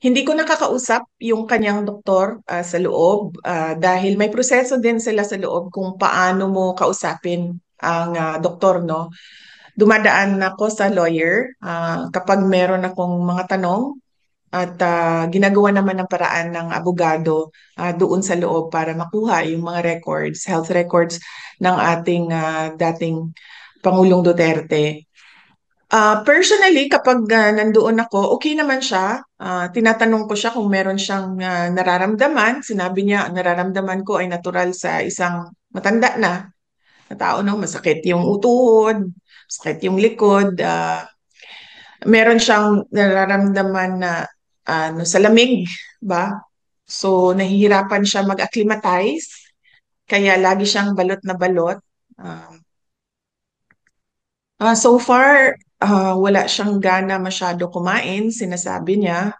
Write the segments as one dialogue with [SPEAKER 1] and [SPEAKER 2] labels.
[SPEAKER 1] Hindi ko nakakausap yung kanyang doktor sa loob dahil may proseso din sila sa loob kung paano mo kausapin ang doktor, no? Dumadaan ako sa lawyer kapag meron akong mga tanong at ginagawa naman ng paraan ng abogado doon sa loob para makuha yung mga records, health records ng ating dating Pangulong Duterte. Personally, kapag nandoon ako, okay naman siya. Tinatanong ko siya kung meron siyang nararamdaman. Sinabi niya, ang nararamdaman ko ay natural sa isang matanda na tao, no? Masakit yung utuhod, masakit yung likod. Meron siyang nararamdaman na sa lamig, ba? So, nahihirapan siya mag-acclimatize. Kaya lagi siyang balot na balot. Ah, so far, wala siyang gana masyado kumain, sinasabi niya.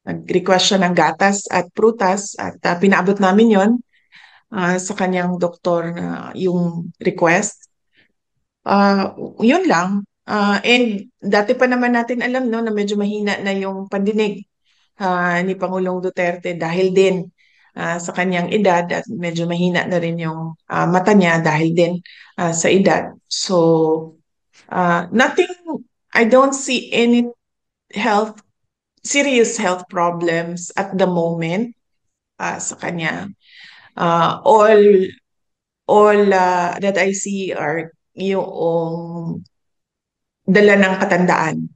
[SPEAKER 1] Nag-request siya ng gatas at prutas at pinaabot namin yon sa kanyang doktor na yung request. Yun lang. And dati pa naman natin alam, no, na medyo mahina na yung pandinig ni Pangulong Duterte dahil din sa kanyang edad at medyo mahina na rin yung mata niya dahil din sa edad. So, nothing, I don't see any health, serious health problems at the moment sa kanya. All that I see are yung dala ng katandaan.